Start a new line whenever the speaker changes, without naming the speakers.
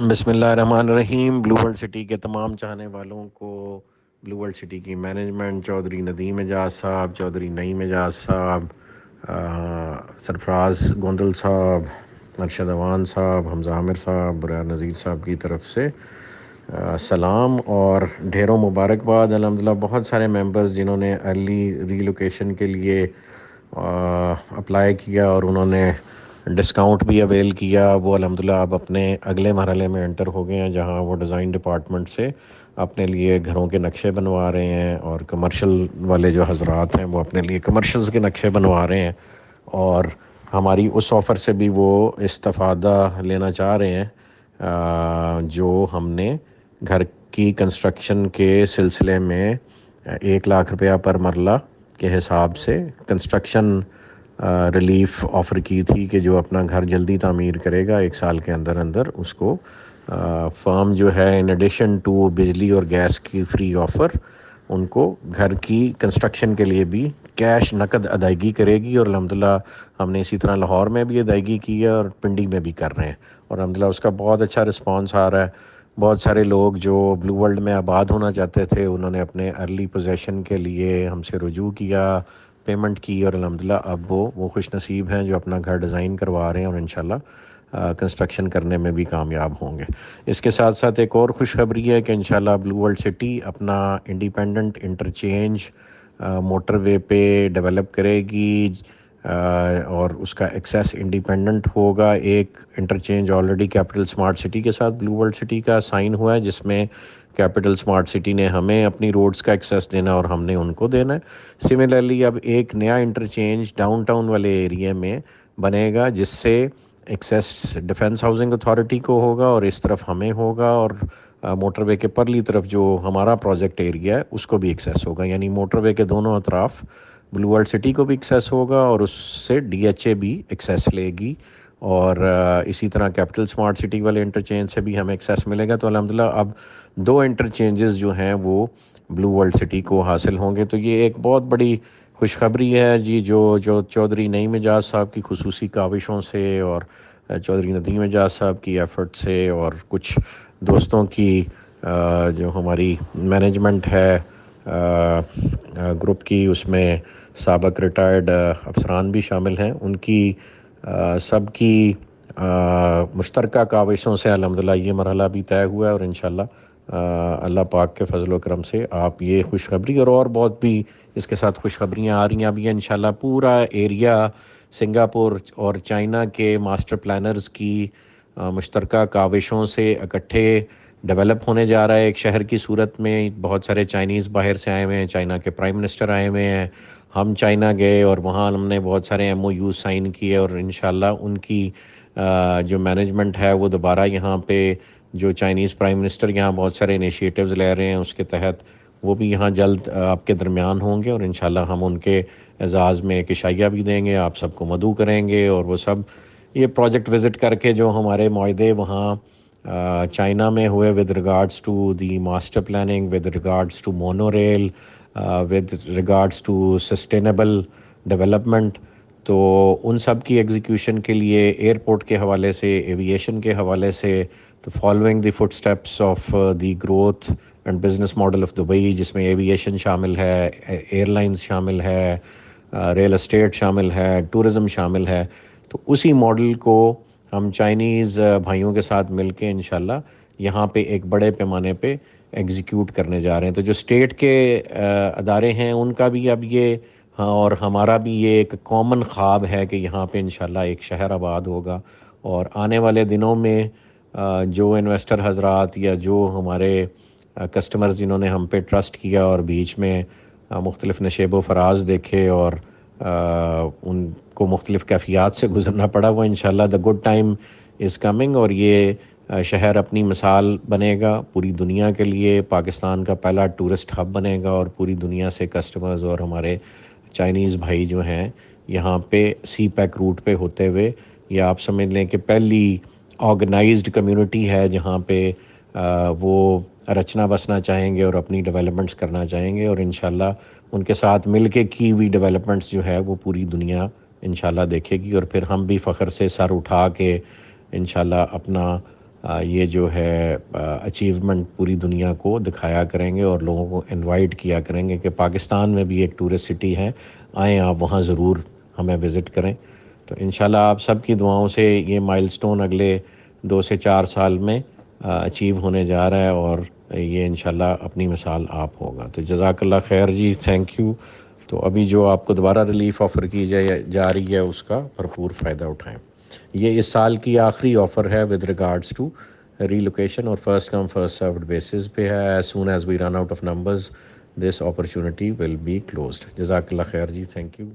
بسم اللہ الرحمن الرحیم۔ بلو ورلڈ سٹی کے تمام چاہنے والوں کو بلو ورلڈ سٹی کی مینجمنٹ، چودھری ندیم اعجاز صاحب، چودھری نعیم اعجاز صاحب، سرفراز گوندل صاحب، ارشد اوان صاحب، حمزہ عامر صاحب، برار نذیر صاحب کی طرف سے سلام اور ڈھیروں مبارکباد۔ الحمدللہ بہت سارے ممبرز جنہوں نے ارلی ری لوکیشن کے لیے اپلائی کیا اور انہوں نے ڈسکاؤنٹ بھی اویل کیا، وہ الحمدللہ اب اپنے اگلے مرحلے میں انٹر ہو گئے ہیں، جہاں وہ ڈیزائن ڈپارٹمنٹ سے اپنے لیے گھروں کے نقشے بنوا رہے ہیں، اور کمرشل والے جو حضرات ہیں وہ اپنے لیے کمرشلز کے نقشے بنوا رہے ہیں، اور ہماری اس آفر سے بھی وہ استفادہ لینا چاہ رہے ہیں جو ہم نے گھر کی کنسٹرکشن کے سلسلے میں 1 لاکھ روپیہ پر مرلہ کے حساب سے کنسٹرکشن ریلیف آفر کی تھی، کہ جو اپنا گھر جلدی تعمیر کرے گا 1 سال کے اندر اندر اس کو فرم جو ہے ان ایڈیشن ٹو بجلی اور گیس کی فری آفر ان کو گھر کی کنسٹرکشن کے لیے بھی کیش نقد ادائیگی کرے گی۔ اور الحمدللہ ہم نے اسی طرح لاہور میں بھی ادائیگی کی ہے اور پنڈی میں بھی کر رہے ہیں، اور الحمدللہ اس کا بہت اچھا رسپانس آ رہا ہے۔ بہت سارے لوگ جو بلو ورلڈ میں آباد ہونا چاہتے تھے انہوں نے اپنے ارلی پوزیشن کے لیے ہم سے رجوع کیا، پیمنٹ کی، اور الحمدللہ اب وہ خوش نصیب ہیں جو اپنا گھر ڈیزائن کروا رہے ہیں اور انشاءاللہ کنسٹرکشن کرنے میں بھی کامیاب ہوں گے۔ اس کے ساتھ ساتھ ایک اور خوشخبری ہے کہ انشاءاللہ بلو ورلڈ سٹی اپنا انڈیپینڈنٹ انٹرچینج موٹر وے پہ ڈیولپ کرے گی، اور اس کا ایکسیس انڈیپینڈنٹ ہوگا۔ ایک interchange already capital smart city کے ساتھ بلو ورلڈ سٹی کا سائن ہوا ہے، جس میں کیپٹل سمارٹ سٹی نے ہمیں اپنی روڈز کا ایکسیس دینا اور ہم نے ان کو دینا ہے۔ سملرلی اب ایک نیا انٹرچینج ڈاؤن ٹاؤن والے ایریے میں بنے گا، جس سے ایکسیس ڈیفنس ہاؤسنگ اتھارٹی کو ہوگا اور اس طرف ہمیں ہوگا، اور موٹر وے کے پرلی طرف جو ہمارا پروجیکٹ ایریا ہے اس کو بھی ایکسیس ہوگا، یعنی موٹر وے کے دونوں اطراف بلو ورلڈ سٹی کو بھی ایکسیس ہوگا اور اس سے ڈی ایچ اے بھی ایکسیس لے گی، اور اسی طرح کیپٹل سمارٹ سٹی والے انٹرچینج سے بھی ہمیں ایکسیس ملے گا۔ تو الحمدللہ اب 2 انٹرچینجز جو ہیں وہ بلو ورلڈ سٹی کو حاصل ہوں گے۔ تو یہ ایک بہت بڑی خوشخبری ہے جی، جو چودھری نعیم اعجاز صاحب کی خصوصی کاوشوں سے اور چودھری ندیم اعجاز صاحب کی ایفرٹ سے اور کچھ دوستوں کی جو ہماری مینجمنٹ ہے گروپ کی، اس میں سابق ریٹائرڈ افسران بھی شامل ہیں، ان کی سب کی مشترکہ کاوشوں سے الحمدللہ یہ مرحلہ بھی طے ہوا ہے، اور انشاءاللہ اللہ پاک کے فضل و کرم سے آپ یہ خوشخبری اور بہت بھی اس کے ساتھ خوشخبریاں آ رہی ہیں ابھی انشاءاللہ پورا ایریا سنگاپور اور چائنا کے ماسٹر پلانرز کی مشترکہ کاوشوں سے اکٹھے ڈیولپ ہونے جا رہا ہے ایک شہر کی صورت میں۔ بہت سارے چائنیز باہر سے آئے ہوئے ہیں، چائنا کے پرائم منسٹر آئے ہوئے ہیں، ہم چائنا گئے اور وہاں ہم نے بہت سارے ایم او یو سائن کیے، اور انشاءاللہ ان کی جو مینجمنٹ ہے وہ دوبارہ یہاں پہ جو چائنیز پرائم منسٹر یہاں بہت سارے انیشیٹوز لے رہے ہیں اس کے تحت وہ بھی یہاں جلد آپ کے درمیان ہوں گے، اور انشاءاللہ ہم ان کے اعزاز میں ایک عشائیہ بھی دیں گے، آپ سب کو مدعو کریں گے، اور وہ سب یہ پروجیکٹ وزٹ کر کے جو ہمارے معاہدے وہاں چائنا میں ہوئے with regards to the master planning, with regards to monorail, with regards to sustainable development, تو ان سب کی ایگزیکیوشن کے لیے ایئرپورٹ کے حوالے سے، ایوییشن کے حوالے سے، تو following the footsteps of the growth and business model of Dubai, جس میں ایوییشن شامل ہے، ایئر لائنز شامل ہے، ریل اسٹیٹ شامل ہے، ٹورزم شامل ہے، تو اسی ماڈل کو ہم چائنیز بھائیوں کے ساتھ مل کے انشاءاللہ یہاں پہ ایک بڑے پیمانے پہ ایگزیکیوٹ کرنے جا رہے ہیں۔ تو جو اسٹیٹ کے ادارے ہیں ان کا بھی اب یہ اور ہمارا بھی یہ ایک کامن خواب ہے کہ یہاں پہ انشاءاللہ ایک شہر آباد ہوگا، اور آنے والے دنوں میں جو انویسٹر حضرات یا جو ہمارے کسٹمرز جنہوں نے ہم پہ ٹرسٹ کیا اور بیچ میں مختلف نشیب و فراز دیکھے اور ان کو مختلف کیفیات سے گزرنا پڑا، وہ انشاءاللہ the good time is coming، اور یہ شہر اپنی مثال بنے گا پوری دنیا کے لیے، پاکستان کا پہلا ٹورسٹ ہب بنے گا، اور پوری دنیا سے کسٹمرز اور ہمارے چائنیز بھائی جو ہیں یہاں پہ سی پیک روٹ پہ ہوتے ہوئے، یہ آپ سمجھ لیں کہ پہلی آرگنائزڈ کمیونٹی ہے جہاں پہ وہ رچنا بسنا چاہیں گے اور اپنی ڈیولپمنٹس کرنا چاہیں گے، اور انشاءاللہ ان کے ساتھ مل کے کی ہوئی ڈیولپمنٹس جو ہے وہ پوری دنیا انشاءاللہ دیکھے گی، اور پھر ہم بھی فخر سے سر اٹھا کے انشاءاللہ اپنا یہ جو ہے اچیومنٹ پوری دنیا کو دکھایا کریں گے اور لوگوں کو انوائٹ کیا کریں گے کہ پاکستان میں بھی ایک ٹورسٹ سٹی ہے، آئیں آپ وہاں ضرور ہمیں وزٹ کریں۔ تو انشاءاللہ آپ سب کی دعاؤں سے یہ مائل سٹون اگلے 2 سے 4 سال میں اچیو ہونے جا رہا ہے، اور یہ انشاءاللہ اپنی مثال آپ ہوگا۔ تو جزاک اللہ خیر جی، تھینک یو۔ تو ابھی جو آپ کو دوبارہ ریلیف آفر کی جا رہی ہے اس کا بھرپور فائدہ اٹھائیں۔ یہ اس سال کی آخری آفر ہے with regards to relocation, اور first come first served basis پہ ہے۔ As soon as we run out of numbers this opportunity will be closed. جزاک اللہ خیر جی، تھینک یو۔